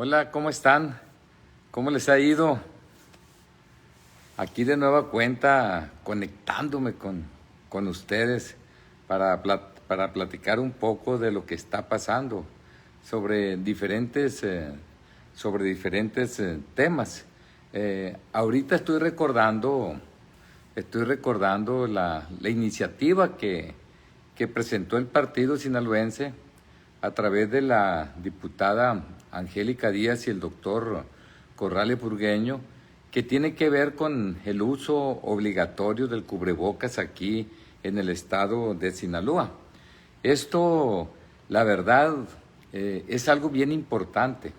Hola, ¿cómo están? ¿Cómo les ha ido? Aquí de nueva cuenta conectándome con ustedes para platicar un poco de lo que está pasando sobre diferentes temas. Ahorita estoy recordando la iniciativa que presentó el partido sinaloense a través de la diputada Angélica Díaz y el doctor Corrales Burgueño, que tiene que ver con el uso obligatorio del cubrebocas aquí en el estado de Sinaloa. Esto, la verdad, es algo bien importante,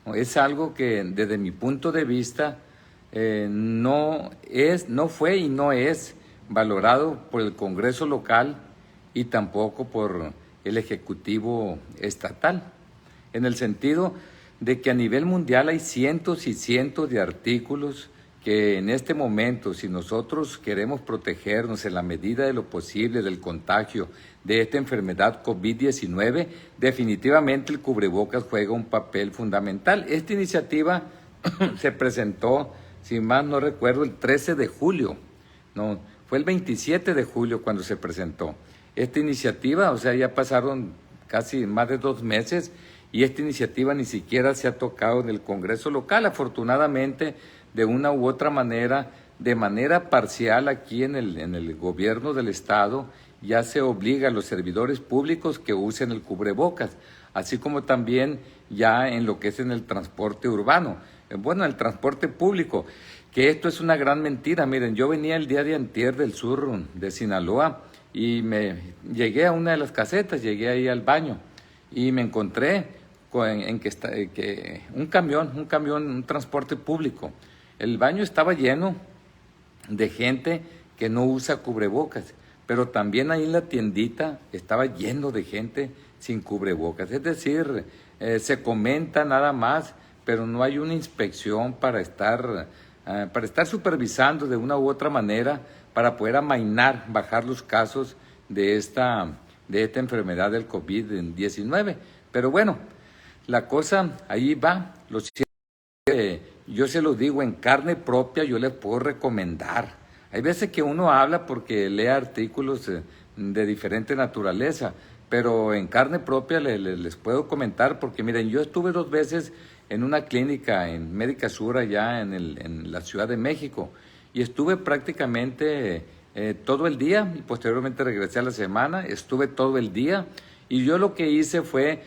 ¿no? Es algo que desde mi punto de vista no fue y no es valorado por el Congreso local y tampoco por el Ejecutivo estatal, en el sentido de que a nivel mundial hay cientos y cientos de artículos que en este momento, si nosotros queremos protegernos en la medida de lo posible del contagio de esta enfermedad COVID-19, definitivamente el cubrebocas juega un papel fundamental. Esta iniciativa se presentó, si mal no recuerdo, el 13 de julio, no, fue el 27 de julio cuando se presentó esta iniciativa. O sea, ya pasaron casi más de 2 meses y esta iniciativa ni siquiera se ha tocado en el Congreso local. Afortunadamente, de una u otra manera, de manera parcial aquí en el gobierno del estado, ya se obliga a los servidores públicos que usen el cubrebocas, así como también ya en lo que es en el transporte urbano. Bueno, el transporte público, que esto es una gran mentira. Miren, yo venía el día de antier del sur de Sinaloa y llegué a una de las casetas, llegué ahí al baño y me encontré que un camión, un transporte público. El baño estaba lleno de gente que no usa cubrebocas, pero también ahí en la tiendita estaba lleno de gente sin cubrebocas. Es decir, se comenta nada más, pero no hay una inspección para estar supervisando de una u otra manera para poder amainar, bajar los casos de esta enfermedad del COVID-19. Pero bueno, la cosa ahí va. Yo se lo digo en carne propia, yo les puedo recomendar. Hay veces que uno habla porque lee artículos de diferente naturaleza, pero en carne propia les puedo comentar porque miren, yo estuve 2 veces en una clínica en Médica Sur allá en la Ciudad de México y estuve prácticamente todo el día y posteriormente regresé a la semana, estuve todo el día y yo lo que hice fue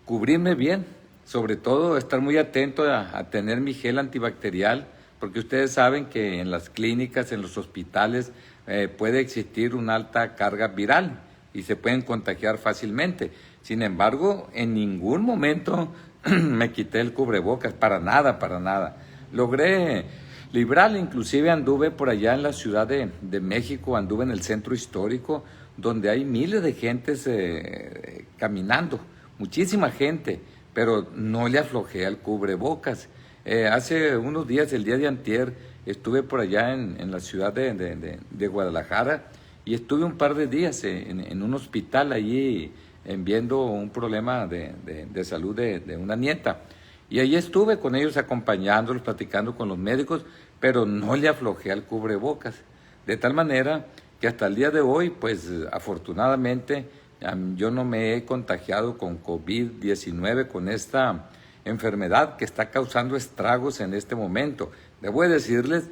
cubrirme bien, sobre todo estar muy atento a tener mi gel antibacterial, porque ustedes saben que en las clínicas, en los hospitales, puede existir una alta carga viral y se pueden contagiar fácilmente. Sin embargo, en ningún momento me quité el cubrebocas, para nada, para nada. Logré librarlo, inclusive anduve por allá en la Ciudad de México, anduve en el centro histórico, donde hay miles de gentes caminando, muchísima gente, pero no le aflojé al cubrebocas. Hace unos días, el día de antier, estuve por allá en la ciudad de Guadalajara y estuve un par de días en un hospital allí viendo un problema de salud de una nieta. Y ahí estuve con ellos acompañándolos, platicando con los médicos, pero no le aflojé al cubrebocas. De tal manera que hasta el día de hoy, pues afortunadamente, yo no me he contagiado con COVID-19, con esta enfermedad que está causando estragos en este momento. Debo decirles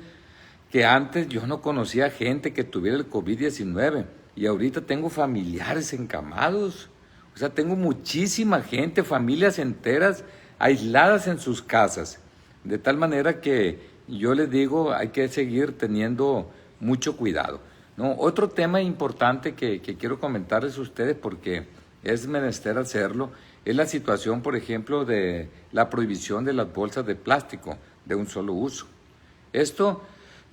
que antes yo no conocía gente que tuviera el COVID-19 y ahorita tengo familiares encamados. O sea, tengo muchísima gente, familias enteras aisladas en sus casas. De tal manera que yo les digo, hay que seguir teniendo mucho cuidado, ¿no? Otro tema importante que quiero comentarles a ustedes, porque es menester hacerlo, es la situación, por ejemplo, de la prohibición de las bolsas de plástico de un solo uso. Esto,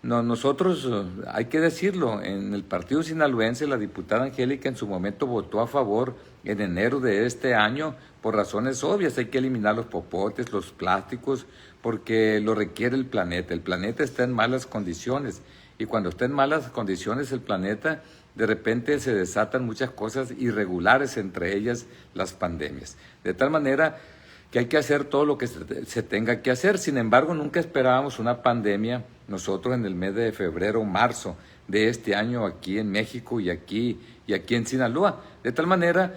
nosotros, hay que decirlo, en el partido sinaloense la diputada Angélica en su momento votó a favor en enero de este año por razones obvias. Hay que eliminar los popotes, los plásticos, porque lo requiere el planeta. El planeta está en malas condiciones y cuando está en malas condiciones el planeta, de repente se desatan muchas cosas irregulares, entre ellas las pandemias. De tal manera que hay que hacer todo lo que se tenga que hacer. Sin embargo, nunca esperábamos una pandemia nosotros en el mes de febrero o marzo de este año aquí en México y aquí en Sinaloa. De tal manera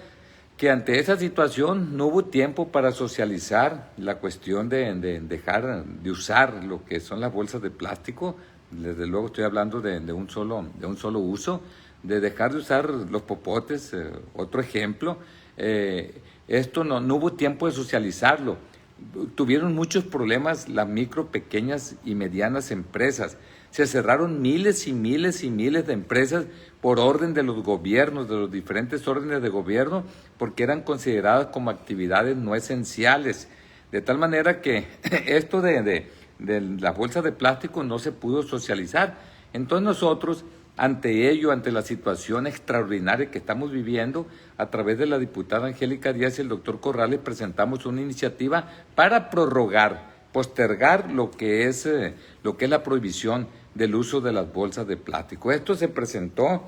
que ante esa situación no hubo tiempo para socializar la cuestión de dejar de usar lo que son las bolsas de plástico. Desde luego estoy hablando de un solo uso, de dejar de usar los popotes, otro ejemplo. Esto no hubo tiempo de socializarlo. Tuvieron muchos problemas las micro, pequeñas y medianas empresas. Se cerraron miles y miles y miles de empresas por orden de los gobiernos, de los diferentes órdenes de gobierno, porque eran consideradas como actividades no esenciales. De tal manera que esto de las bolsas de plástico no se pudo socializar. Entonces nosotros, ante ello, ante la situación extraordinaria que estamos viviendo, a través de la diputada Angélica Díaz y el doctor Corrales presentamos una iniciativa para postergar lo que es la prohibición del uso de las bolsas de plástico. Esto se presentó,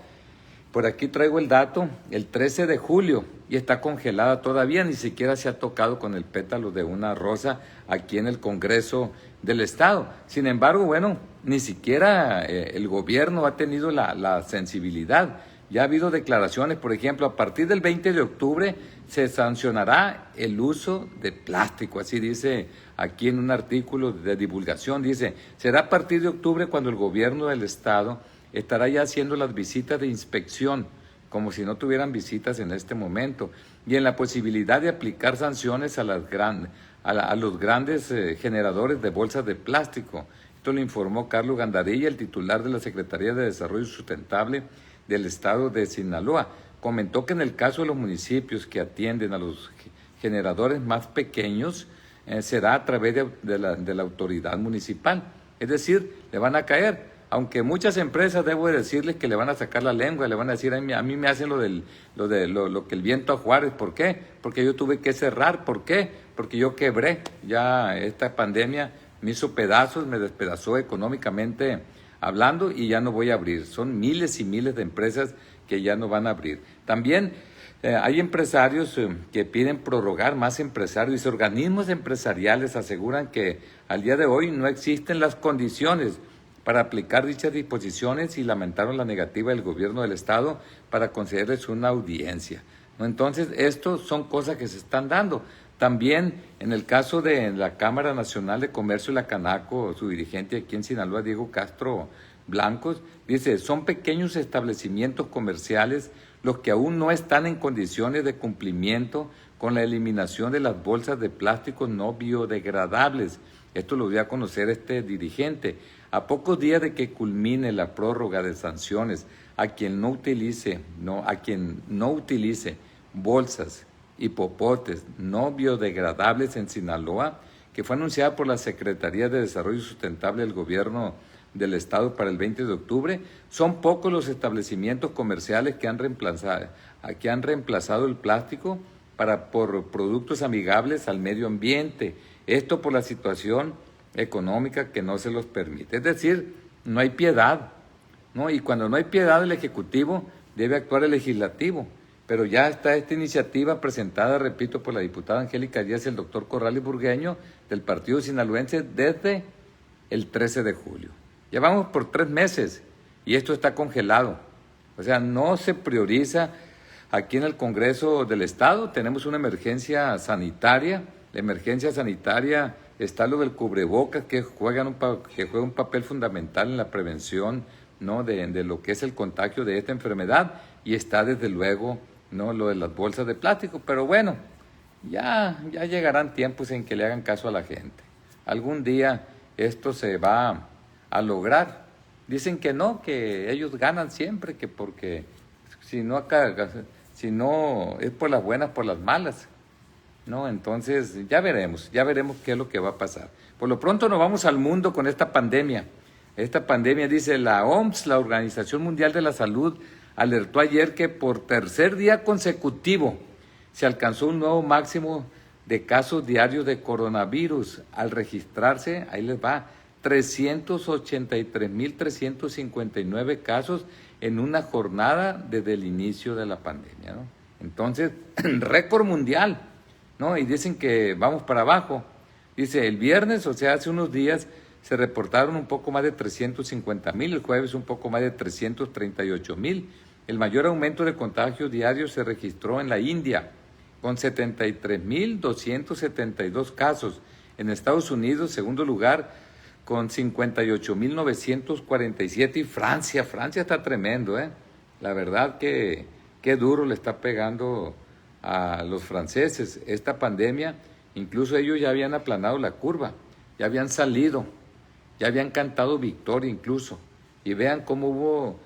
por aquí traigo el dato, el 13 de julio y está congelada todavía, ni siquiera se ha tocado con el pétalo de una rosa aquí en el Congreso del Estado. Sin embargo, bueno, ni siquiera el gobierno ha tenido la sensibilidad. Ya ha habido declaraciones, por ejemplo, a partir del 20 de octubre se sancionará el uso de plástico, así dice aquí en un artículo de divulgación, dice, será a partir de octubre cuando el gobierno del Estado estará ya haciendo las visitas de inspección, como si no tuvieran visitas en este momento, y en la posibilidad de aplicar sanciones a los grandes generadores de bolsas de plástico. Esto lo informó Carlos Gandarilla, el titular de la Secretaría de Desarrollo Sustentable del Estado de Sinaloa. Comentó que en el caso de los municipios que atienden a los generadores más pequeños, será a través de la autoridad municipal. Es decir, le van a caer. Aunque muchas empresas, debo de decirles que le van a sacar la lengua, le van a decir, a mí me hacen lo que el viento a Juárez. ¿Por qué? Porque yo tuve que cerrar. ¿Por qué? Porque yo quebré. Ya esta pandemia me hizo pedazos, me despedazó económicamente hablando y ya no voy a abrir. Son miles y miles de empresas que ya no van a abrir. También hay empresarios que piden prorrogar, más empresarios, y organismos empresariales aseguran que al día de hoy no existen las condiciones para aplicar dichas disposiciones y lamentaron la negativa del gobierno del Estado para concederles una audiencia. ¿No? Entonces, esto son cosas que se están dando. También en el caso de la Cámara Nacional de Comercio, la Canaco, su dirigente aquí en Sinaloa, Diego Castro Blancos, dice, son pequeños establecimientos comerciales los que aún no están en condiciones de cumplimiento con la eliminación de las bolsas de plástico no biodegradables. Esto lo dio a conocer este dirigente. A pocos días de que culmine la prórroga de sanciones a quien no utilice bolsas y popotes no biodegradables en Sinaloa, que fue anunciada por la Secretaría de Desarrollo Sustentable del Gobierno del Estado para el 20 de octubre, son pocos los establecimientos comerciales que han reemplazado el plástico por productos amigables al medio ambiente. Esto por la situación económica que no se los permite. Es decir, no hay piedad, ¿no? Y cuando no hay piedad el Ejecutivo, debe actuar el Legislativo. Pero ya está esta iniciativa presentada, repito, por la diputada Angélica Díaz y el doctor Corrales Burgueño del Partido Sinaloense desde el 13 de julio. Ya vamos por 3 meses y esto está congelado. O sea, no se prioriza. Aquí en el Congreso del Estado tenemos una emergencia sanitaria. La emergencia sanitaria está lo del cubrebocas, que juega un papel fundamental en la prevención, ¿no?, de lo que es el contagio de esta enfermedad, y está desde luego, ¿no?, lo de las bolsas de plástico. Pero bueno, ya llegarán tiempos en que le hagan caso a la gente. Algún día esto se va a lograr. Dicen que no, que ellos ganan siempre, que porque si no es por las buenas, por las malas, ¿no? Entonces ya veremos qué es lo que va a pasar. Por lo pronto nos vamos al mundo con esta pandemia. Esta pandemia, dice la OMS, la Organización Mundial de la Salud, alertó ayer que por tercer día consecutivo se alcanzó un nuevo máximo de casos diarios de coronavirus al registrarse, ahí les va, 383,359 casos en una jornada desde el inicio de la pandemia, ¿no? Entonces, récord mundial. ¿no? Y dicen que vamos para abajo. Dice, el viernes, o sea, hace unos días, se reportaron un poco más de 350,000, el jueves un poco más de 338,000. El mayor aumento de contagios diarios se registró en la India, con 73,272 casos. En Estados Unidos, segundo lugar, con 58,947. Y Francia está tremendo, ¿eh? La verdad que qué duro le está pegando a los franceses esta pandemia. Incluso ellos ya habían aplanado la curva, ya habían salido, ya habían cantado victoria incluso. Y vean cómo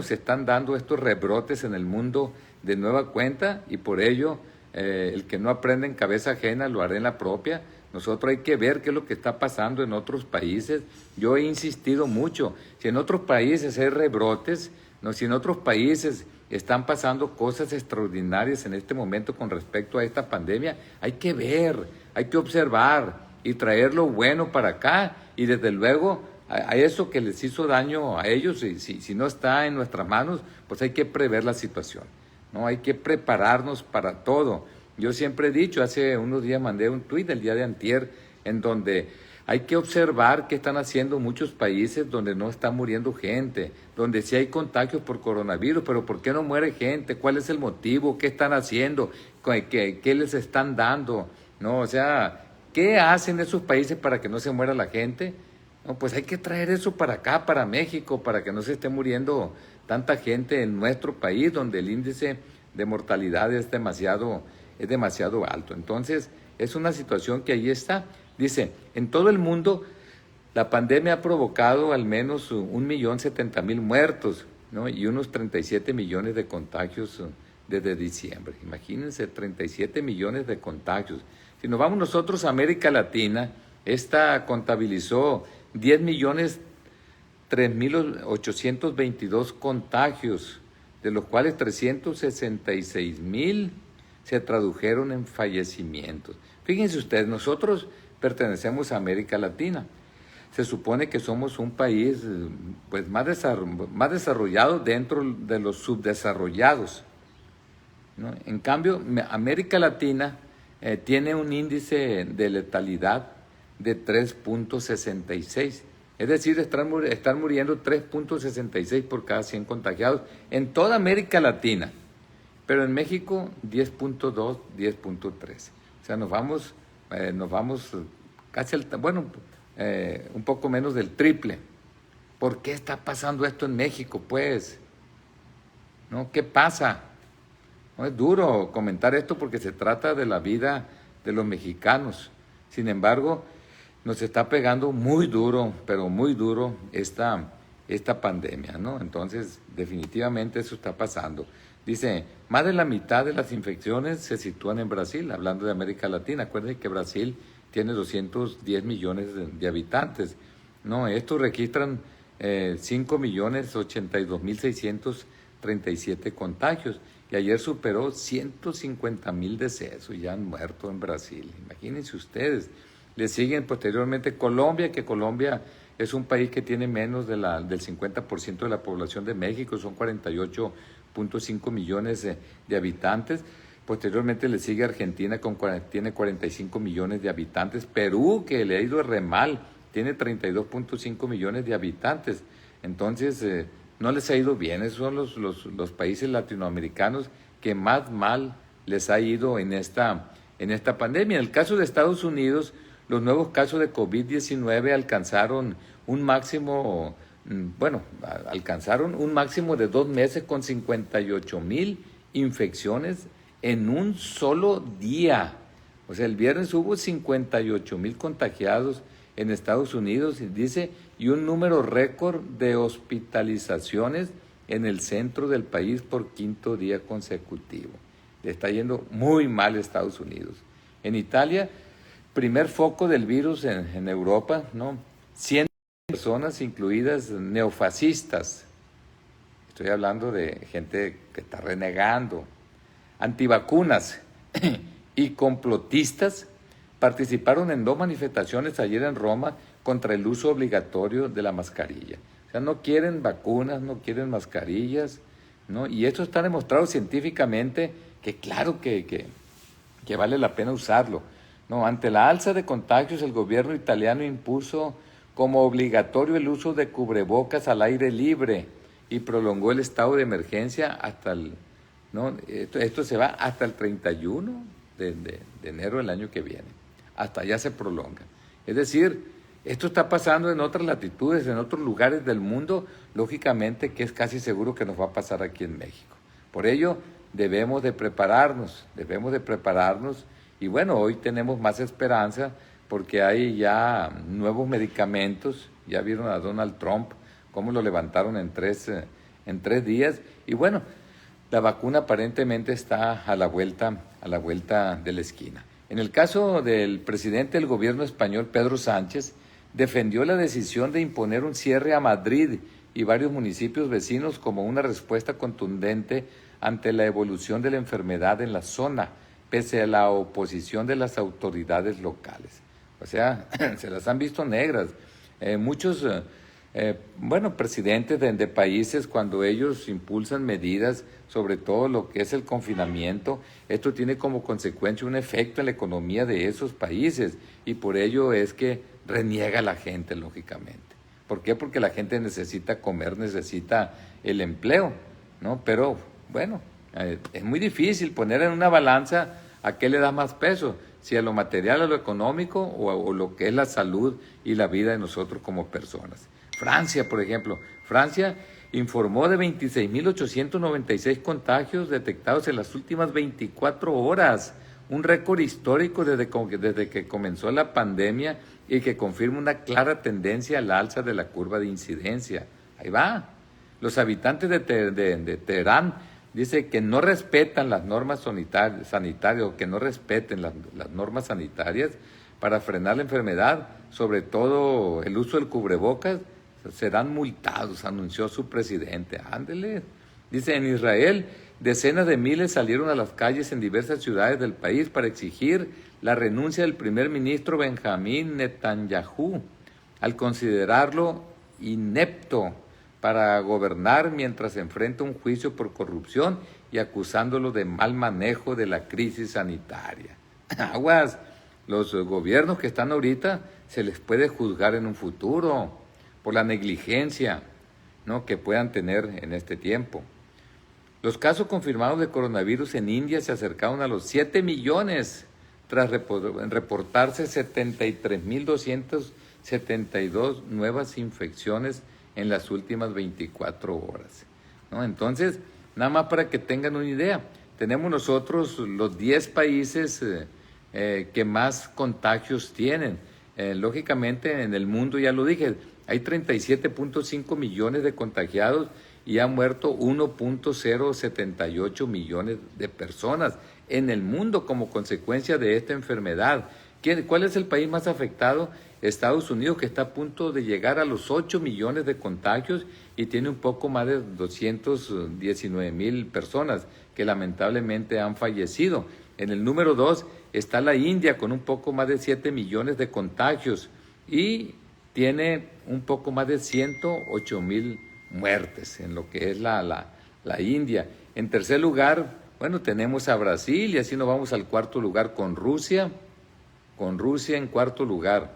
se están dando estos rebrotes en el mundo de nueva cuenta, y por ello el que no aprende en cabeza ajena lo hará en la propia. Nosotros hay que ver qué es lo que está pasando en otros países. Yo he insistido mucho, si en otros países hay rebrotes, no, si en otros países están pasando cosas extraordinarias en este momento con respecto a esta pandemia, hay que ver, hay que observar y traer lo bueno para acá, y desde luego a eso que les hizo daño a ellos, si no está en nuestras manos, pues hay que prever la situación, ¿no? Hay que prepararnos para todo. Yo siempre he dicho, hace unos días mandé un tuit el día de antier, en donde hay que observar qué están haciendo muchos países donde no está muriendo gente, donde sí hay contagios por coronavirus, pero ¿por qué no muere gente? ¿Cuál es el motivo? ¿Qué están haciendo? ¿Qué les están dando? ¿No? O sea, ¿qué hacen esos países para que no se muera la gente? No, pues hay que traer eso para acá, para México, para que no se esté muriendo tanta gente en nuestro país, donde el índice de mortalidad es demasiado alto. Entonces, es una situación que ahí está. Dice, en todo el mundo la pandemia ha provocado al menos 1,070,000 muertos, ¿no? Y unos 37 millones de contagios desde diciembre. Imagínense, 37 millones de contagios. Si nos vamos nosotros a América Latina, esta contabilizó 10,003,822 contagios, de los cuales 366,000 se tradujeron en fallecimientos. Fíjense ustedes, nosotros pertenecemos a América Latina. Se supone que somos un país pues más desarrollado dentro de los subdesarrollados, ¿no? En cambio, América Latina tiene un índice de letalidad de 3.66. Es decir, están muriendo 3.66 por cada 100 contagiados en toda América Latina. Pero en México 10.2, 10.3. O sea, nos vamos casi un poco menos del triple. ¿Por qué está pasando esto en México, pues? ¿No? ¿Qué pasa? No es duro comentar esto porque se trata de la vida de los mexicanos. Sin embargo, nos está pegando muy duro, pero muy duro esta pandemia, ¿no? Entonces, definitivamente eso está pasando. Dice, más de la mitad de las infecciones se sitúan en Brasil, hablando de América Latina. Acuérdense que Brasil tiene 210 millones de habitantes, ¿no? Estos registran 5,082,637 contagios, y ayer superó 150,000 decesos, ya han muerto en Brasil. Imagínense ustedes. Le siguen posteriormente Colombia, que Colombia es un país que tiene menos del 50% de la población de México, son 48.5 millones de habitantes. Posteriormente le sigue Argentina, tiene 45 millones de habitantes. Perú, que le ha ido re mal, tiene 32.5 millones de habitantes. Entonces, no les ha ido bien. Esos son los países latinoamericanos que más mal les ha ido en esta pandemia. En el caso de Estados Unidos, los nuevos casos de COVID-19 alcanzaron un máximo de 2 meses con 58,000 infecciones en un solo día. O sea, el viernes hubo 58,000 contagiados en Estados Unidos, dice, y un número récord de hospitalizaciones en el centro del país por 5º día consecutivo. Le está yendo muy mal a Estados Unidos. En Italia, primer foco del virus en Europa, ¿no? 100 personas, incluidas neofascistas. Estoy hablando de gente que está renegando. Antivacunas y complotistas participaron en 2 manifestaciones ayer en Roma contra el uso obligatorio de la mascarilla. O sea, no quieren vacunas, no quieren mascarillas, ¿no? Y esto está demostrado científicamente que claro que que vale la pena usarlo. No, ante la alza de contagios, el gobierno italiano impuso como obligatorio el uso de cubrebocas al aire libre y prolongó el estado de emergencia hasta el, ¿no? Esto se va hasta el 31 de enero del año que viene. Hasta allá se prolonga. Es decir, esto está pasando en otras latitudes, en otros lugares del mundo, lógicamente que es casi seguro que nos va a pasar aquí en México. Por ello, debemos de prepararnos y bueno, hoy tenemos más esperanza porque hay ya nuevos medicamentos, ya vieron a Donald Trump cómo lo levantaron en tres días y bueno, la vacuna aparentemente está a la vuelta de la esquina. En el caso del presidente del gobierno español, Pedro Sánchez, defendió la decisión de imponer un cierre a Madrid y varios municipios vecinos como una respuesta contundente ante la evolución de la enfermedad en la zona, pese a la oposición de las autoridades locales. O sea, se las han visto negras. Muchos presidentes de países, cuando ellos impulsan medidas, sobre todo lo que es el confinamiento, esto tiene como consecuencia un efecto en la economía de esos países y por ello es que reniega la gente, lógicamente. ¿Por qué? Porque la gente necesita comer, necesita el empleo, ¿no? Pero, bueno, es muy difícil poner en una balanza a qué le da más peso, si a lo material, a lo económico o lo que es la salud y la vida de nosotros como personas. Francia, por ejemplo, Francia informó de 26.896 contagios detectados en las últimas 24 horas, un récord histórico desde que comenzó la pandemia y que confirma una clara tendencia al alza de la curva de incidencia. Ahí va. Los habitantes de Teherán dicen que no respetan las normas sanitarias o que no respeten las normas sanitarias para frenar la enfermedad, sobre todo el uso del cubrebocas, serán multados, anunció su presidente. Ándele. Dice, en Israel, decenas de miles salieron a las calles en diversas ciudades del país para exigir la renuncia del primer ministro Benjamín Netanyahu, al considerarlo inepto para gobernar mientras enfrenta un juicio por corrupción y acusándolo de mal manejo de la crisis sanitaria. Aguas, los gobiernos que están ahorita se les puede juzgar en un futuro por la negligencia, ¿no?, que puedan tener en este tiempo. Los casos confirmados de coronavirus en India se acercaron a los 7 millones tras reportarse 73.272 nuevas infecciones en las últimas 24 horas, ¿no? Entonces, nada más para que tengan una idea, tenemos nosotros los 10 países que más contagios tienen. Lógicamente, en el mundo, ya lo dije, hay 37.5 millones de contagiados y han muerto 1.078 millones de personas en el mundo como consecuencia de esta enfermedad. ¿Cuál es el país más afectado? Estados Unidos, que está a punto de llegar a los 8 millones de contagios y tiene un poco más de 219,000 personas que lamentablemente han fallecido. En el número 2 está la India con un poco más de 7 millones de contagios y tiene un poco más de 108,000 muertes en lo que es la India. En tercer lugar, bueno, tenemos a Brasil y así nos vamos al cuarto lugar con Rusia en cuarto lugar,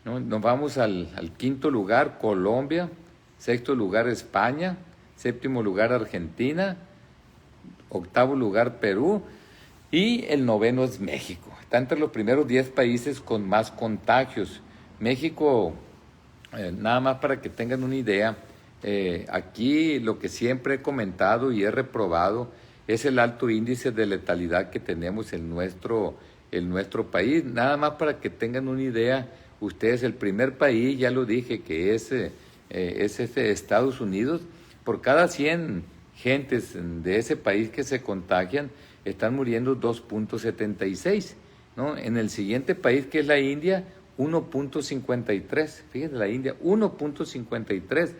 ¿no? Nos vamos al quinto lugar, Colombia, sexto lugar España, séptimo lugar Argentina, octavo lugar Perú y el noveno es México. Está entre los primeros 10 países con más contagios. México, nada más para que tengan una idea, aquí lo que siempre he comentado y he reprobado es el alto índice de letalidad que tenemos en nuestro país. Nada más para que tengan una idea, ustedes, el primer país, ya lo dije, que es Estados Unidos. Por cada 100 gentes de ese país que se contagian, están muriendo 2.76, ¿no? En el siguiente país, que es la India, 1.53, fíjense, la India, 1.53,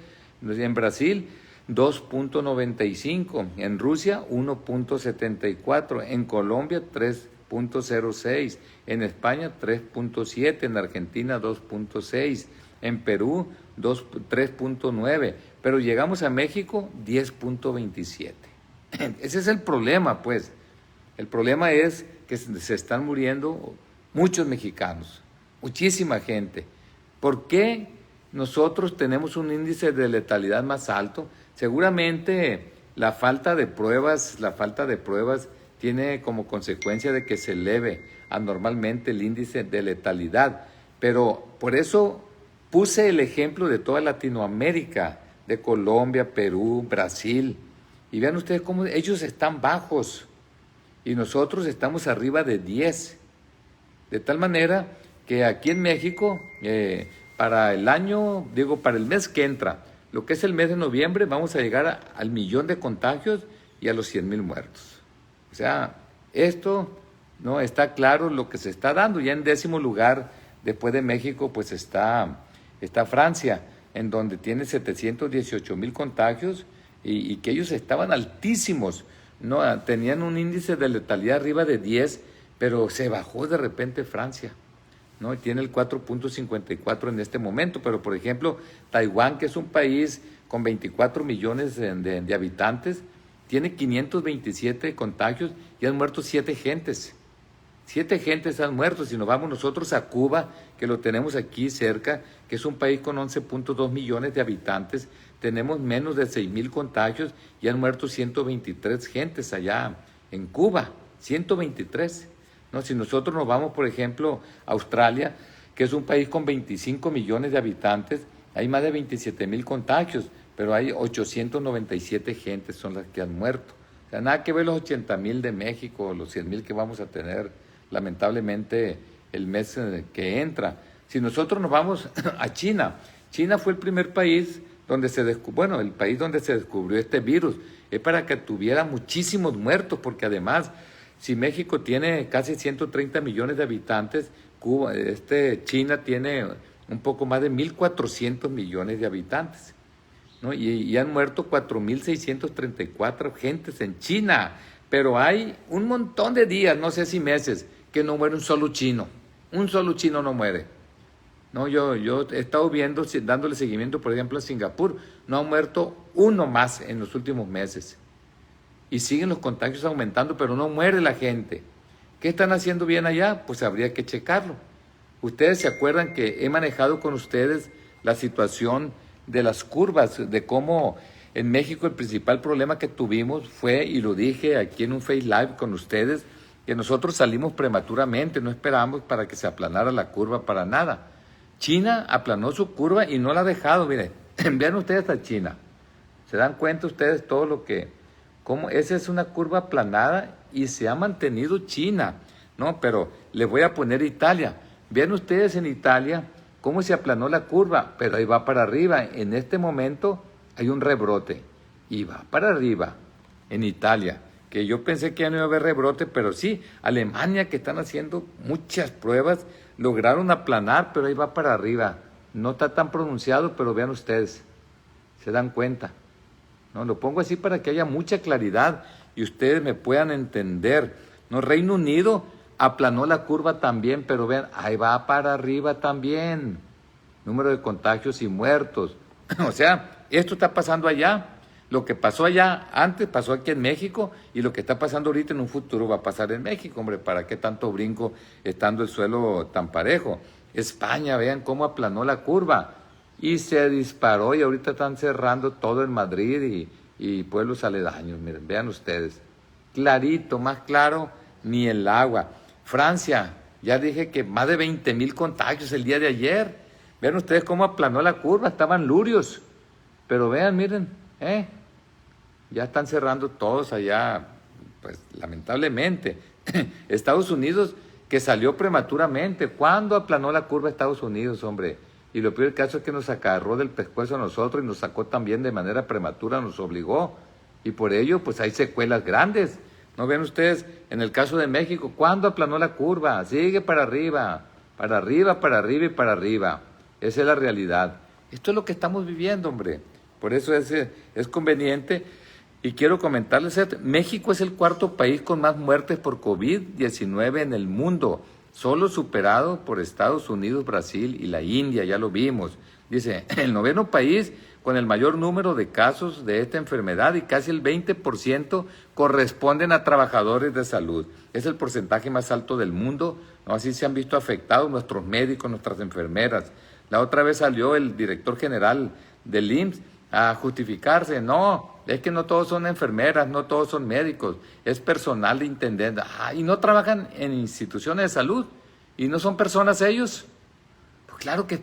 en Brasil, 2.95, en Rusia, 1.74, en Colombia, 3.06, en España, 3.7, en Argentina, 2.6, en Perú, 3.9, pero llegamos a México, 10.27. Ese es el problema, pues. El problema es que se están muriendo muchos mexicanos, muchísima gente. ¿Por qué nosotros tenemos un índice de letalidad más alto? Seguramente la falta de pruebas tiene como consecuencia de que se eleve anormalmente el índice de letalidad. Pero por eso puse el ejemplo de toda Latinoamérica, de Colombia, Perú, Brasil. Y vean ustedes cómo ellos están bajos y nosotros estamos arriba de 10. De tal manera que aquí en México, para el mes que entra, lo que es el mes de noviembre, vamos a llegar al 1,000,000 de contagios y a los 100,000 muertos. O sea, esto no está claro lo que se está dando. Ya en 10º lugar, después de México, pues está Francia, en donde tiene 718,000 contagios y que ellos estaban altísimos, ¿no? Tenían un índice de letalidad arriba de 10, pero se bajó de repente Francia, ¿no? Y tiene el 4.54 en este momento. Pero, por ejemplo, Taiwán, que es un país con 24 millones de habitantes, tiene 527 contagios y han muerto 7 gentes. 7 gentes han muerto. Si nos vamos nosotros a Cuba, que lo tenemos aquí cerca, que es un país con 11.2 millones de habitantes, tenemos menos de 6,000 contagios y han muerto 123 gentes allá en Cuba. 123. ¿No? Si nosotros nos vamos, por ejemplo, a Australia, que es un país con 25 millones de habitantes, hay más de 27,000 contagios, pero hay 897 gentes son las que han muerto. O sea, nada que ver los 80,000 de México, los 100,000 que vamos a tener, lamentablemente, el mes que entra. Si nosotros nos vamos a China, China fue el primer país donde el país donde se descubrió este virus. Es para que tuviera muchísimos muertos, porque además, si México tiene casi 130 millones de habitantes, China tiene un poco más de 1,400 millones de habitantes, ¿no? Y han muerto 4,634 gentes en China. Pero hay un montón de días, no sé si meses, que no muere un solo chino. Un solo chino no muere. No, yo he estado viendo, dándole seguimiento, por ejemplo, a Singapur. No ha muerto uno más en los últimos meses. Y siguen los contagios aumentando, pero no muere la gente. ¿Qué están haciendo bien allá? Pues habría que checarlo. Ustedes se acuerdan que he manejado con ustedes la situación de las curvas, de cómo en México el principal problema que tuvimos fue, y lo dije aquí en un Face Live con ustedes, que nosotros salimos prematuramente, no esperamos para que se aplanara la curva para nada. China aplanó su curva y no la ha dejado. Miren, vean ustedes a China. ¿Se dan cuenta ustedes todo lo que... cómo esa es una curva aplanada y se ha mantenido China, ¿no? Pero les voy a poner Italia. Vean ustedes en Italia cómo se aplanó la curva, pero ahí va para arriba. En este momento hay un rebrote y va para arriba en Italia, que yo pensé que ya no iba a haber rebrote, pero sí. Alemania, que están haciendo muchas pruebas, lograron aplanar, pero ahí va para arriba. No está tan pronunciado, pero vean ustedes, se dan cuenta. No, lo pongo así para que haya mucha claridad y ustedes me puedan entender. No, Reino Unido aplanó la curva también, pero vean, ahí va para arriba también. Número de contagios y muertos. O sea, esto está pasando allá. Lo que pasó allá antes pasó aquí en México y lo que está pasando ahorita en un futuro va a pasar en México. Hombre, ¿para qué tanto brinco estando el suelo tan parejo? España, vean cómo aplanó la curva y se disparó y ahorita están cerrando todo en Madrid y pueblos aledaños. Miren, vean ustedes. Clarito, más claro, ni el agua. Francia, ya dije que más de 20,000 contagios el día de ayer. Vean ustedes cómo aplanó la curva, estaban lurios. Pero vean, miren, ya están cerrando todos allá, pues lamentablemente. Estados Unidos, que salió prematuramente. ¿Cuándo aplanó la curva Estados Unidos, hombre? Y lo peor del caso es que nos agarró del pescuezo a nosotros y nos sacó también de manera prematura, nos obligó. Y por ello, pues hay secuelas grandes. ¿No ven ustedes? En el caso de México, ¿cuándo aplanó la curva? Sigue para arriba, para arriba, para arriba y para arriba. Esa es la realidad. Esto es lo que estamos viviendo, hombre. Por eso es conveniente. Y quiero comentarles, México es el 4º país con más muertes por COVID-19 en el mundo, solo superado por Estados Unidos, Brasil y la India, ya lo vimos. Dice, el 9º país con el mayor número de casos de esta enfermedad y casi el 20% corresponden a trabajadores de salud. Es el porcentaje más alto del mundo, ¿no? Así se han visto afectados nuestros médicos, nuestras enfermeras. La otra vez salió el director general del IMSS a justificarse. No, es que no todos son enfermeras, no todos son médicos, es personal de intendencia. Y no trabajan en instituciones de salud y no son personas ellos. Pues claro que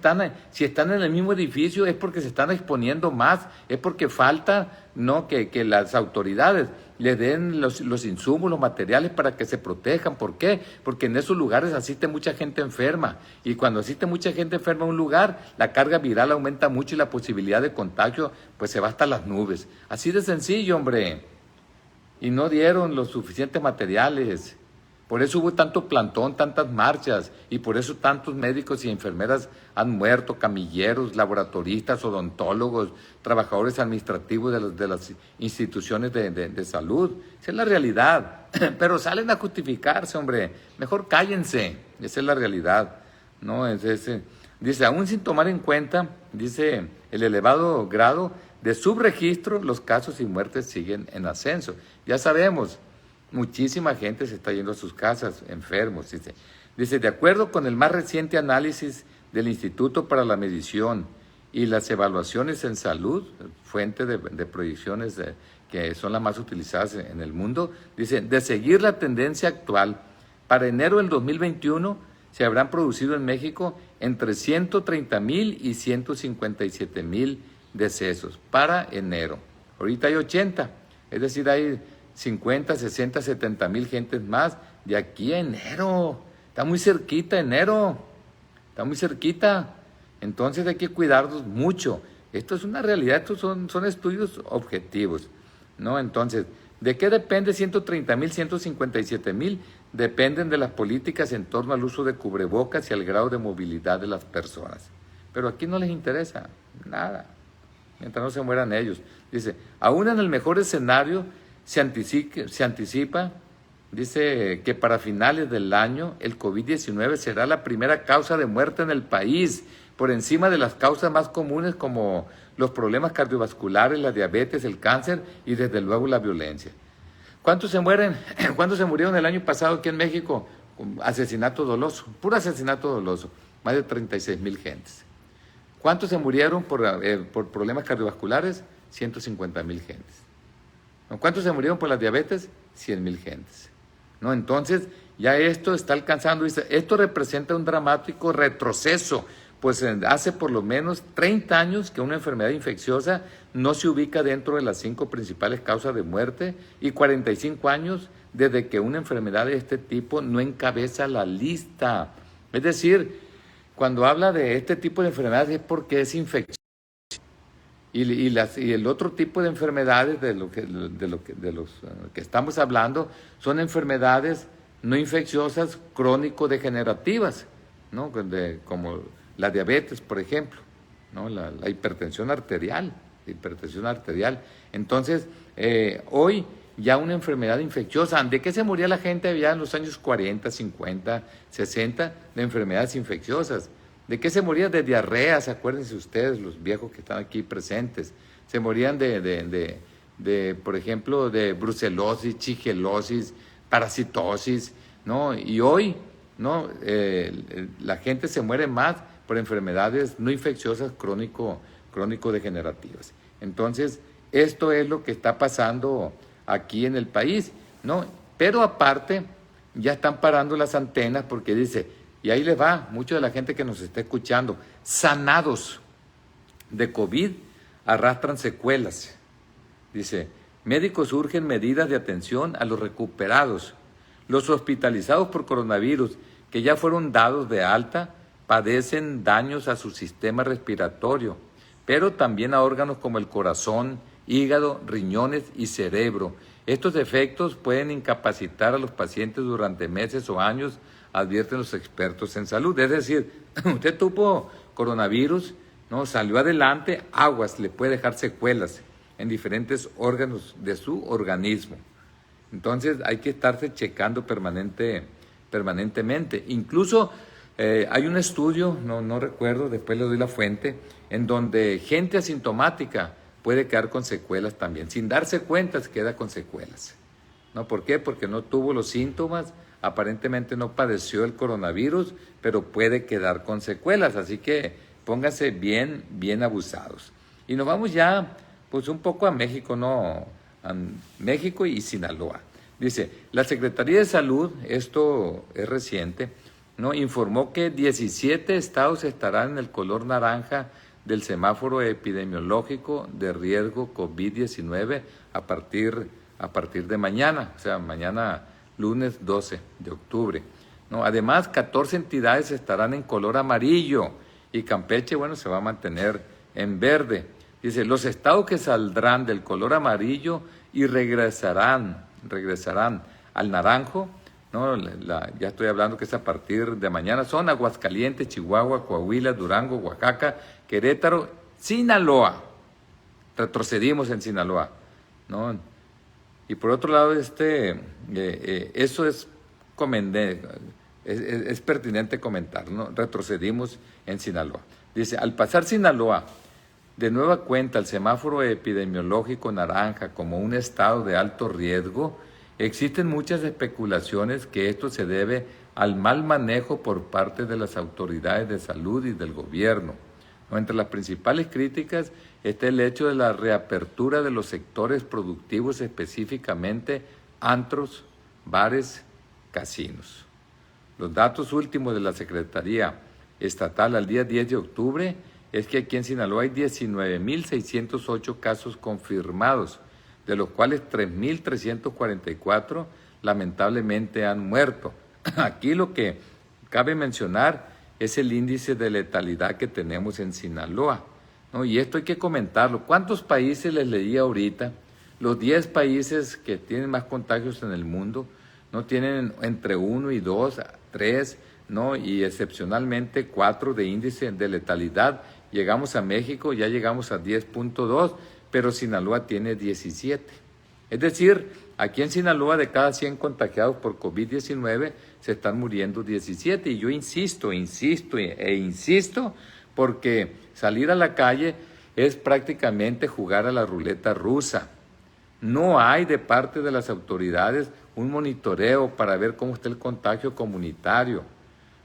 si están en el mismo edificio es porque se están exponiendo más, es porque falta, ¿no?, que las autoridades les den los insumos, los materiales para que se protejan. ¿Por qué? Porque en esos lugares asiste mucha gente enferma, y cuando asiste mucha gente enferma a un lugar, la carga viral aumenta mucho y la posibilidad de contagio pues se va hasta las nubes. Así de sencillo, hombre. Y no dieron los suficientes materiales. Por eso hubo tanto plantón, tantas marchas, y por eso tantos médicos y enfermeras han muerto, camilleros, laboratoristas, odontólogos, trabajadores administrativos de las instituciones de salud. Esa es la realidad. Pero salen a justificarse, hombre. Mejor cállense. Esa es la realidad, ¿no? Dice, aún sin tomar en cuenta, dice, el elevado grado de subregistro, los casos y muertes siguen en ascenso. Ya sabemos. Muchísima gente se está yendo a sus casas, enfermos. Dice, de acuerdo con el más reciente análisis del Instituto para la Medición y las Evaluaciones en Salud, fuente de proyecciones que son las más utilizadas en el mundo, dice, de seguir la tendencia actual, para enero del 2021 se habrán producido en México entre 130,000 y 157,000 decesos para enero. Ahorita hay 80, es decir, hay 50, 60, 70,000 gentes más de aquí a enero. Está muy cerquita enero, está muy cerquita. Entonces hay que cuidarnos mucho. Esto es una realidad, estos son estudios objetivos, ¿no? Entonces, ¿de qué depende 130,000, 157,000? Dependen de las políticas en torno al uso de cubrebocas y al grado de movilidad de las personas. Pero aquí no les interesa nada, mientras no se mueran ellos. Dice, aún en el mejor escenario, se anticipa, dice, que para finales del año el COVID-19 será la primera causa de muerte en el país, por encima de las causas más comunes como los problemas cardiovasculares, la diabetes, el cáncer y desde luego la violencia. ¿Cuántos se mueren? ¿Cuántos se murieron el año pasado aquí en México? Asesinato doloso, puro asesinato doloso, más de 36,000 gentes. ¿Cuántos se murieron por problemas cardiovasculares? 150,000 gentes. ¿Cuántos se murieron por la diabetes? 100,000 gentes, ¿no? Entonces, ya esto está alcanzando, esto representa un dramático retroceso, pues hace por lo menos 30 años que una enfermedad infecciosa no se ubica dentro de las 5 principales causas de muerte y 45 años desde que una enfermedad de este tipo no encabeza la lista. Es decir, cuando habla de este tipo de enfermedades es porque es infecciosa. Y el otro tipo de enfermedades de los que estamos hablando son enfermedades no infecciosas crónico-degenerativas, ¿no? Como la diabetes, por ejemplo, ¿no? La hipertensión arterial. Entonces, hoy ya una enfermedad infecciosa, ¿de qué se moría la gente ya en los años 40, 50, 60? De enfermedades infecciosas. ¿De qué se morían? De diarreas, acuérdense ustedes, los viejos que están aquí presentes. Se morían por ejemplo, de brucelosis, shigellosis, parasitosis, ¿no? Y hoy, ¿no? La gente se muere más por enfermedades no infecciosas crónico-degenerativas. Entonces, esto es lo que está pasando aquí en el país, ¿no? Pero aparte, ya están parando las antenas porque dice, y ahí les va, mucha de la gente que nos está escuchando, sanados de COVID arrastran secuelas. Dice, médicos urgen medidas de atención a los recuperados. Los hospitalizados por coronavirus que ya fueron dados de alta padecen daños a su sistema respiratorio, pero también a órganos como el corazón, hígado, riñones y cerebro. Estos efectos pueden incapacitar a los pacientes durante meses o años, advierten los expertos en salud. Es decir, usted tuvo coronavirus, ¿no? Salió adelante, aguas, le puede dejar secuelas en diferentes órganos de su organismo. Entonces hay que estarse checando permanentemente. Incluso Hay un estudio, no recuerdo, después le doy la fuente, en donde gente asintomática puede quedar con secuelas también. Sin darse cuenta, se queda con secuelas. ¿No? ¿Por qué? Porque no tuvo los síntomas, aparentemente no padeció el coronavirus, pero puede quedar con secuelas. Así que pónganse bien, bien abusados. Y nos vamos ya, pues un poco a México, ¿no? A México y Sinaloa. Dice, la Secretaría de Salud, esto es reciente, ¿no? Informó que 17 estados estarán en el color naranja del semáforo epidemiológico de riesgo COVID-19 a partir de mañana, o sea, mañana lunes 12 de octubre. ¿No? Además, 14 entidades estarán en color amarillo y Campeche, bueno, se va a mantener en verde. Dice, los estados que saldrán del color amarillo y regresarán al naranjo, ¿no? Ya estoy hablando que es a partir de mañana, son Aguascalientes, Chihuahua, Coahuila, Durango, Oaxaca, Querétaro, Sinaloa. Retrocedimos en Sinaloa, ¿no? Y por otro lado, eso es pertinente comentar, ¿no? Retrocedimos en Sinaloa. Dice, al pasar Sinaloa de nueva cuenta el semáforo epidemiológico naranja como un estado de alto riesgo, existen muchas especulaciones que esto se debe al mal manejo por parte de las autoridades de salud y del gobierno. Entre las principales críticas está el hecho de la reapertura de los sectores productivos, específicamente antros, bares, casinos. Los datos últimos de la Secretaría Estatal al día 10 de octubre es que aquí en Sinaloa hay 19.608 casos confirmados, de los cuales 3.344 lamentablemente han muerto. Aquí lo que cabe mencionar es el índice de letalidad que tenemos en Sinaloa, ¿no? Y esto hay que comentarlo. ¿Cuántos países les leí ahorita? Los 10 países que tienen más contagios en el mundo, ¿no? Tienen entre 1 y 2, 3, ¿no? Y excepcionalmente 4 de índice de letalidad. Llegamos a México, ya llegamos a 10.2, pero Sinaloa tiene 17. Es decir, aquí en Sinaloa de cada 100 contagiados por COVID-19 se están muriendo 17. Y yo insisto, porque salir a la calle es prácticamente jugar a la ruleta rusa. No hay de parte de las autoridades un monitoreo para ver cómo está el contagio comunitario.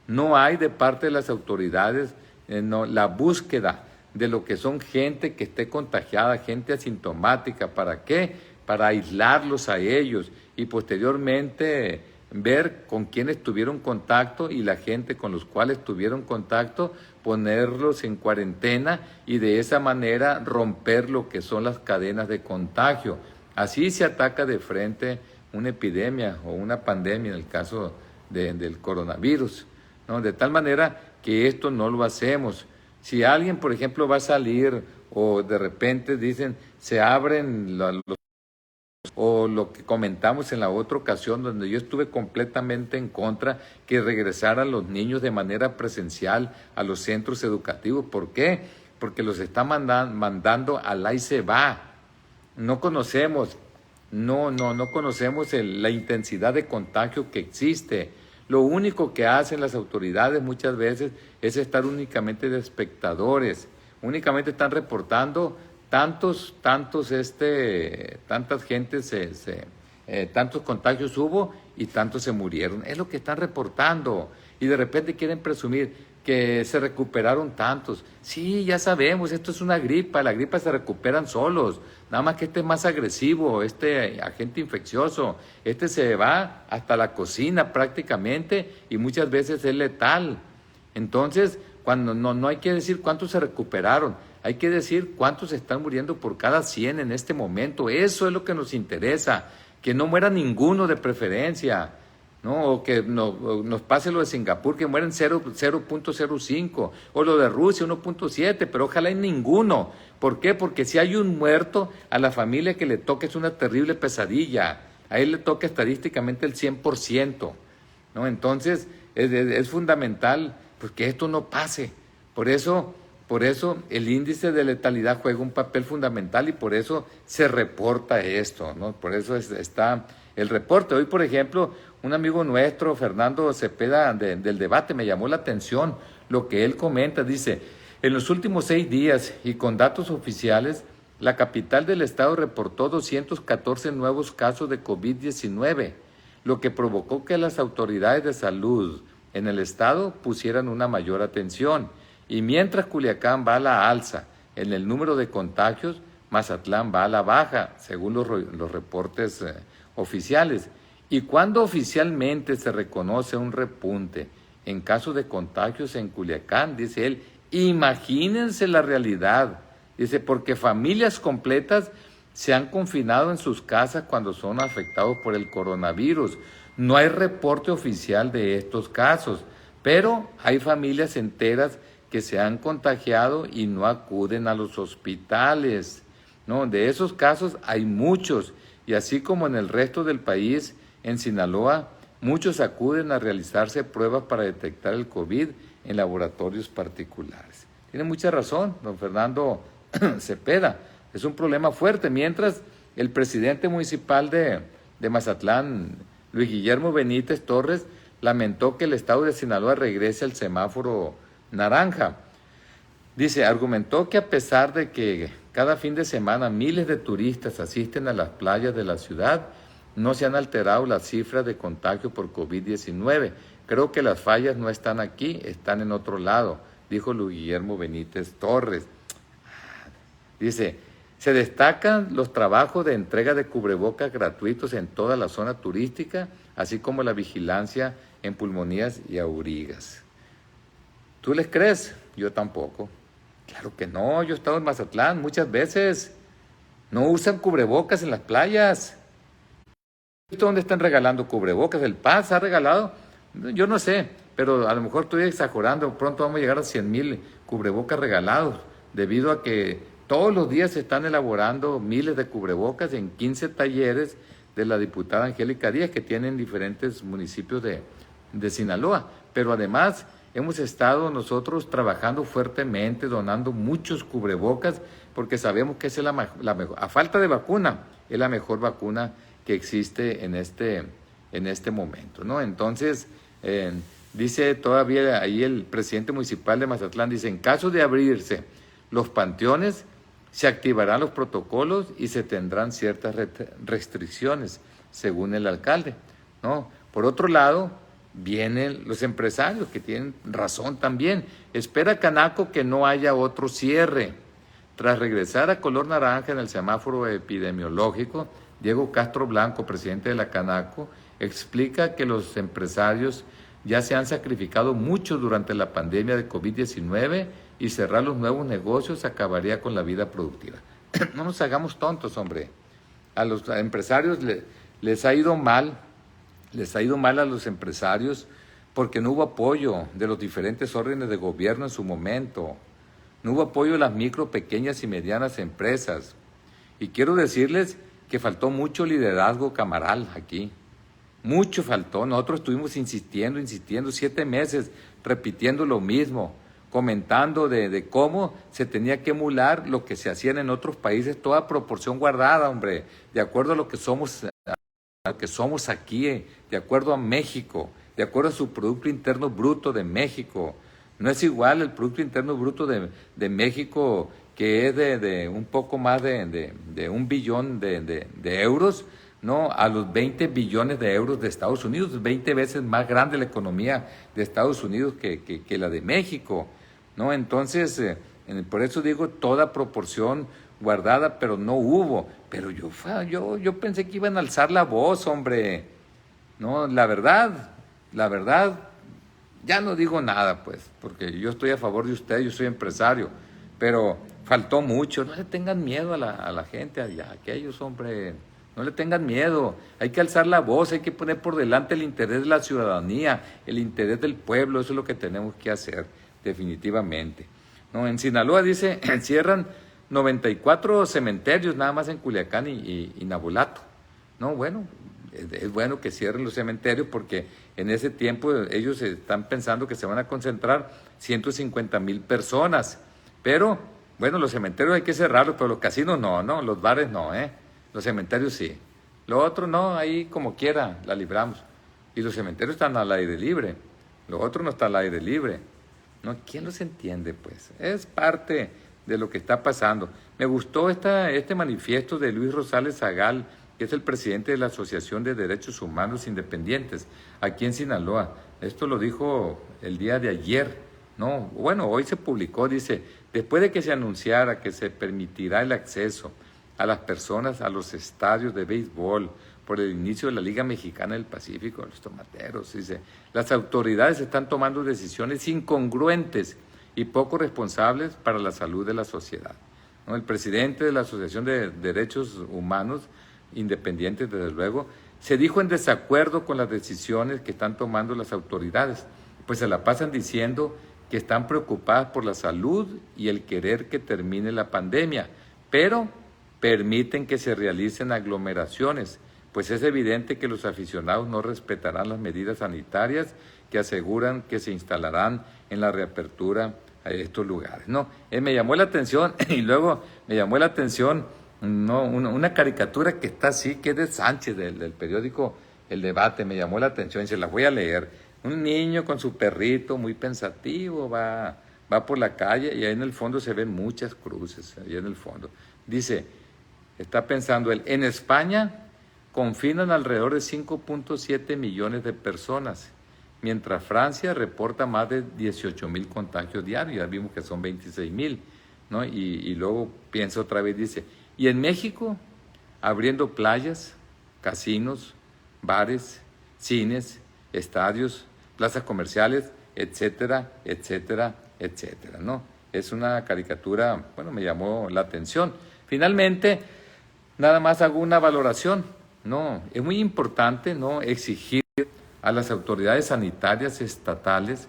No hay de parte de las autoridades la búsqueda de lo que son gente que esté contagiada, gente asintomática. ¿Para qué? Para aislarlos a ellos y posteriormente ver con quiénes tuvieron contacto y la gente con los cuales tuvieron contacto, ponerlos en cuarentena y de esa manera romper lo que son las cadenas de contagio. Así se ataca de frente una epidemia o una pandemia en el caso del coronavirus, ¿no? De tal manera que esto no lo hacemos. Si alguien, por ejemplo, va a salir o de repente dicen se abren o lo que comentamos en la otra ocasión donde yo estuve completamente en contra que regresaran los niños de manera presencial a los centros educativos. ¿Por qué? Porque los está mandando al ahí se va. No conocemos la intensidad de contagio que existe. Lo único que hacen las autoridades muchas veces es estar únicamente de espectadores. Únicamente están reportando tantas gentes, tantos contagios hubo y tantos se murieron. Es lo que están reportando. Y de repente quieren presumir que se recuperaron tantos. Sí, ya sabemos, esto es una gripa, la gripa se recuperan solos, nada más que este es más agresivo, este agente infeccioso, este se va hasta la cocina prácticamente y muchas veces es letal. Entonces, cuando no hay que decir cuántos se recuperaron, hay que decir cuántos están muriendo por cada 100 en este momento. Eso es lo que nos interesa, que no muera ninguno de preferencia, ¿no? O que nos pase lo de Singapur, que mueren 0.05, o lo de Rusia 1.7, pero ojalá hay ninguno. ¿Por qué? Porque si hay un muerto, a la familia que le toca es una terrible pesadilla. A él le toca estadísticamente el 100%, ¿no? Entonces es fundamental pues, que esto no pase. Por eso el índice de letalidad juega un papel fundamental y por eso se reporta esto, ¿no? Por eso está el reporte. Hoy, por ejemplo, un amigo nuestro, Fernando Cepeda, del debate, me llamó la atención lo que él comenta. Dice, en los últimos 6 días y con datos oficiales, la capital del estado reportó 214 nuevos casos de COVID-19, lo que provocó que las autoridades de salud en el estado pusieran una mayor atención. Y mientras Culiacán va a la alza en el número de contagios, Mazatlán va a la baja, según los reportes oficiales. Y cuando oficialmente se reconoce un repunte en casos de contagios en Culiacán, dice él, imagínense la realidad. Dice, porque familias completas se han confinado en sus casas cuando son afectados por el coronavirus. No hay reporte oficial de estos casos, pero hay familias enteras que se han contagiado y no acuden a los hospitales. No, de esos casos hay muchos, y así como en el resto del país, en Sinaloa, muchos acuden a realizarse pruebas para detectar el COVID en laboratorios particulares. Tiene mucha razón, don Fernando Cepeda. Es un problema fuerte, mientras el presidente municipal de Mazatlán, Luis Guillermo Benítez Torres, lamentó que el estado de Sinaloa regrese al semáforo naranja. Dice, argumentó que a pesar de que cada fin de semana miles de turistas asisten a las playas de la ciudad, no se han alterado las cifras de contagio por COVID-19. Creo que las fallas no están aquí, están en otro lado, dijo Luis Guillermo Benítez Torres. Dice, se destacan los trabajos de entrega de cubrebocas gratuitos en toda la zona turística, así como la vigilancia en pulmonías y aurigas. ¿Tú les crees? Yo tampoco. Claro que no, yo he estado en Mazatlán muchas veces. No usan cubrebocas en las playas. ¿Dónde están regalando cubrebocas? ¿El Paz ha regalado? Yo no sé, pero a lo mejor estoy exagerando. Pronto vamos a llegar a 100,000 cubrebocas regalados, debido a que todos los días se están elaborando miles de cubrebocas en 15 talleres de la diputada Angélica Díaz, que tienen diferentes municipios de Sinaloa. Pero además hemos estado nosotros trabajando fuertemente, donando muchos cubrebocas, porque sabemos que esa es la mejor, a falta de vacuna, es la mejor vacuna que existe en este momento, ¿no? Entonces, dice todavía ahí el presidente municipal de Mazatlán, dice, en caso de abrirse los panteones, se activarán los protocolos y se tendrán ciertas restricciones, según el alcalde, ¿no? Por otro lado, vienen los empresarios, que tienen razón también. Espera Canaco que no haya otro cierre. Tras regresar a color naranja en el semáforo epidemiológico, Diego Castro Blanco, presidente de la Canaco, explica que los empresarios ya se han sacrificado mucho durante la pandemia de COVID-19 y cerrar los nuevos negocios acabaría con la vida productiva. No nos hagamos tontos, hombre. A los empresarios les ha ido mal a los empresarios porque no hubo apoyo de los diferentes órdenes de gobierno en su momento. No hubo apoyo de las micro, pequeñas y medianas empresas. Y quiero decirles que faltó mucho liderazgo camaral aquí. Mucho faltó. Nosotros estuvimos insistiendo 7 meses, repitiendo lo mismo, comentando de cómo se tenía que emular lo que se hacían en otros países, toda proporción guardada, hombre, de acuerdo a lo que somos aquí, de acuerdo a México, de acuerdo a su Producto Interno Bruto de México. No es igual el Producto Interno Bruto de México, que es de un poco más de 1 billón de euros, ¿no? A los 20 billones de euros de Estados Unidos, 20 veces más grande la economía de Estados Unidos que la de México, ¿no? Entonces, por eso digo, toda proporción guardada, pero no hubo. Pero yo pensé que iban a alzar la voz, hombre. No, la verdad, ya no digo nada, pues, porque yo estoy a favor de usted, yo soy empresario, pero faltó mucho. No le tengan miedo a la gente, a aquellos, hombre. No le tengan miedo, hay que alzar la voz, hay que poner por delante el interés de la ciudadanía, el interés del pueblo, eso es lo que tenemos que hacer, definitivamente. No, en Sinaloa, dice, cierran 94 cementerios nada más en Culiacán y Navolato. No, bueno, es bueno que cierren los cementerios porque en ese tiempo ellos están pensando que se van a concentrar 150,000 personas. Pero, bueno, los cementerios hay que cerrarlos, pero los casinos no, los bares no, Los cementerios sí. Lo otro no, ahí como quiera la libramos. y los cementerios están al aire libre, lo otro no está al aire libre. ¿No? ¿Quién los entiende, pues? Es parte de lo que está pasando. Me gustó este manifiesto de Luis Rosales Zagal, que es el presidente de la Asociación de Derechos Humanos Independientes, aquí en Sinaloa. Esto lo dijo el día de ayer, ¿no? Bueno, hoy se publicó, dice, después de que se anunciara que se permitirá el acceso a las personas a los estadios de béisbol por el inicio de la Liga Mexicana del Pacífico, los tomateros, dice, las autoridades están tomando decisiones incongruentes y poco responsables para la salud de la sociedad, ¿no? El presidente de la Asociación de Derechos Humanos Independientes, desde luego, se dijo en desacuerdo con las decisiones que están tomando las autoridades, pues se la pasan diciendo que están preocupadas por la salud y el querer que termine la pandemia, pero permiten que se realicen aglomeraciones, pues es evidente que los aficionados no respetarán las medidas sanitarias que aseguran que se instalarán en la reapertura a estos lugares. No, me llamó la atención y luego me llamó la atención una caricatura que está así, que es de Sánchez, del periódico El Debate, me llamó la atención y se la voy a leer. Un niño con su perrito muy pensativo va por la calle y ahí en el fondo se ven muchas cruces, ahí en el fondo. Dice, está pensando él, en España confinan alrededor de 5.7 millones de personas, mientras Francia reporta más de 18,000 contagios diarios, ya vimos que son 26,000, ¿no? Y luego piensa otra vez, dice, y en México, abriendo playas, casinos, bares, cines, estadios, plazas comerciales, etcétera, etcétera, etcétera, ¿no? Es una caricatura, bueno, me llamó la atención. Finalmente, nada más hago una valoración. No, es muy importante, ¿no?, exigir a las autoridades sanitarias estatales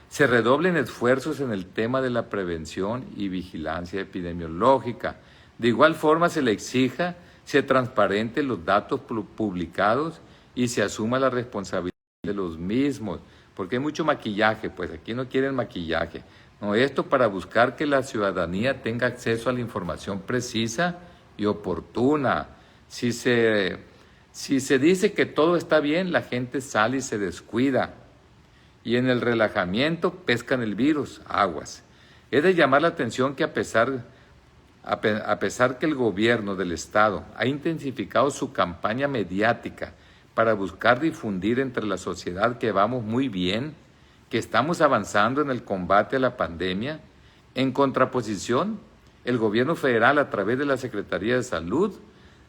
se redoblen esfuerzos en el tema de la prevención y vigilancia epidemiológica. De igual forma se le exija se transparenten los datos publicados y se asuma la responsabilidad de los mismos, porque hay mucho maquillaje, pues aquí no quieren maquillaje. No, esto para buscar que la ciudadanía tenga acceso a la información precisa y oportuna. Si se dice que todo está bien, la gente sale y se descuida. Y en el relajamiento pescan el virus, aguas. Es de llamar la atención que a pesar que el gobierno del Estado ha intensificado su campaña mediática para buscar difundir entre la sociedad que vamos muy bien, que estamos avanzando en el combate a la pandemia, en contraposición, el gobierno federal a través de la Secretaría de Salud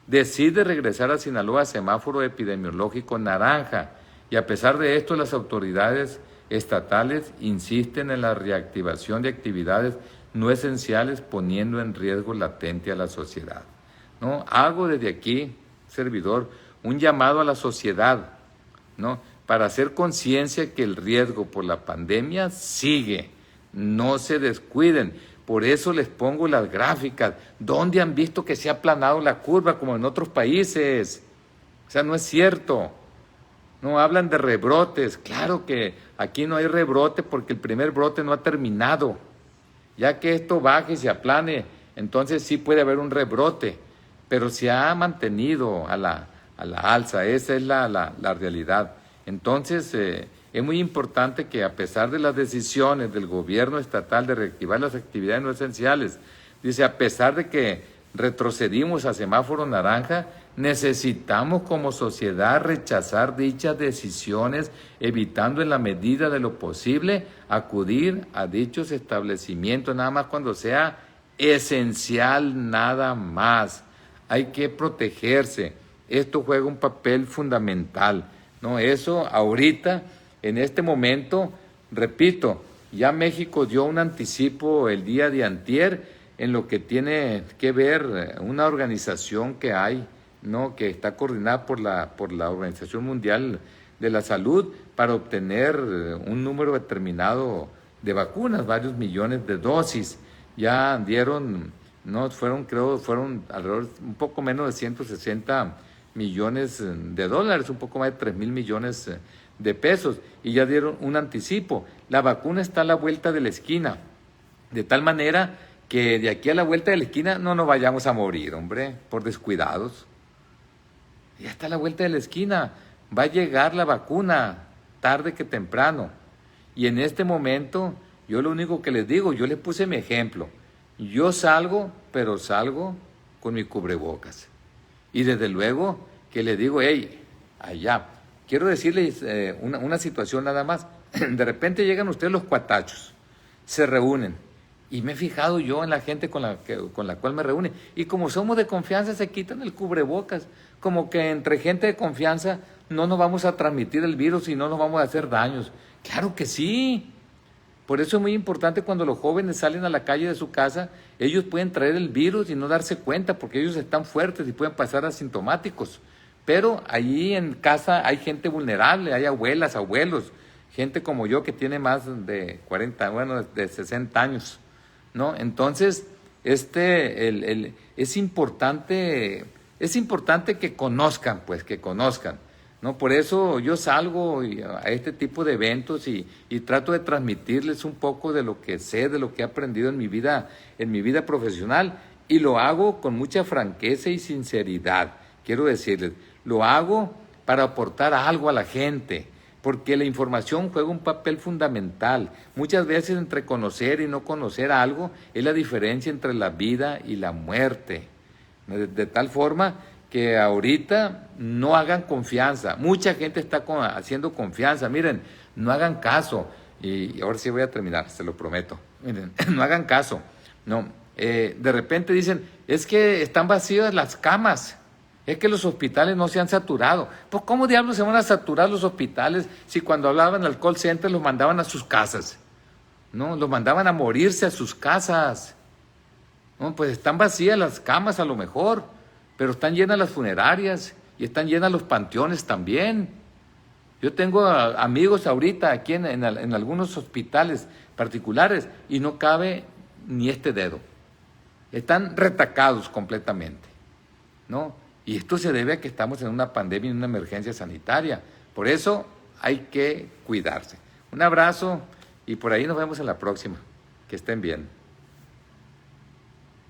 decide regresar a Sinaloa a semáforo epidemiológico naranja y a pesar de esto las autoridades estatales insisten en la reactivación de actividades no esenciales poniendo en riesgo latente a la sociedad, ¿no? Hago desde aquí, servidor, un llamado a la sociedad, ¿no?, para hacer conciencia que el riesgo por la pandemia sigue, no se descuiden. Por eso les pongo las gráficas. ¿Dónde han visto que se ha aplanado la curva como en otros países? O sea, no es cierto. No hablan de rebrotes. Claro que aquí no hay rebrote porque el primer brote no ha terminado. Ya que esto baje y se aplane, entonces sí puede haber un rebrote, pero se ha mantenido a la alza. Esa es la realidad. Entonces, es muy importante que a pesar de las decisiones del gobierno estatal de reactivar las actividades no esenciales, dice, a pesar de que retrocedimos a semáforo naranja, necesitamos como sociedad rechazar dichas decisiones, evitando en la medida de lo posible acudir a dichos establecimientos, nada más cuando sea esencial, nada más. Hay que protegerse. Esto juega un papel fundamental, ¿no? Eso ahorita, en este momento, repito, ya México dio un anticipo el día de antier en lo que tiene que ver una organización que hay, ¿no?, que está coordinada por la Organización Mundial de la Salud para obtener un número determinado de vacunas, varios millones de dosis. Ya dieron, no fueron alrededor, un poco menos de 160 millones de dólares, un poco más de 3,000 millones de pesos, y ya dieron un anticipo. La vacuna está a la vuelta de la esquina, de tal manera que de aquí a la vuelta de la esquina no nos vayamos a morir, hombre, por descuidados. Ya está a la vuelta de la esquina. Va a llegar la vacuna, tarde que temprano. Y en este momento, yo lo único que les digo, yo les puse mi ejemplo. Yo salgo, pero salgo con mi cubrebocas. Y desde luego que les digo, hey, allá. Quiero decirles una situación nada más. De repente llegan ustedes los cuatachos, se reúnen. Y me he fijado yo en la gente con la cual me reúne. Y como somos de confianza, se quitan el cubrebocas. Como que entre gente de confianza no nos vamos a transmitir el virus y no nos vamos a hacer daños. Claro que sí. Por eso es muy importante cuando los jóvenes salen a la calle de su casa, ellos pueden traer el virus y no darse cuenta porque ellos están fuertes y pueden pasar asintomáticos. Pero allí en casa hay gente vulnerable, hay abuelas, abuelos, gente como yo que tiene más de 40, bueno, de 60 años, ¿no? Entonces, es importante que conozcan, pues, que conozcan, ¿no? Por eso yo salgo a este tipo de eventos y trato de transmitirles un poco de lo que sé, de lo que he aprendido en mi vida profesional, y lo hago con mucha franqueza y sinceridad. Quiero decirles, lo hago para aportar algo a la gente, porque la información juega un papel fundamental. Muchas veces entre conocer y no conocer algo es la diferencia entre la vida y la muerte. De tal forma que ahorita no hagan confianza. Mucha gente está haciendo confianza. Miren, no hagan caso. Y ahora sí voy a terminar, se lo prometo. Miren, no hagan caso. No, de repente dicen, es que están vacías las camas. Es que los hospitales no se han saturado. Pues, ¿cómo diablos se van a saturar los hospitales si cuando hablaban al call center los mandaban a sus casas? No, los mandaban a morirse a sus casas. No, pues están vacías las camas a lo mejor, pero están llenas las funerarias y están llenas los panteones también. Yo tengo amigos ahorita aquí en algunos hospitales particulares y no cabe ni este dedo. Están retacados completamente, ¿no? Y esto se debe a que estamos en una pandemia, en una emergencia sanitaria. Por eso hay que cuidarse. Un abrazo y por ahí nos vemos en la próxima. Que estén bien.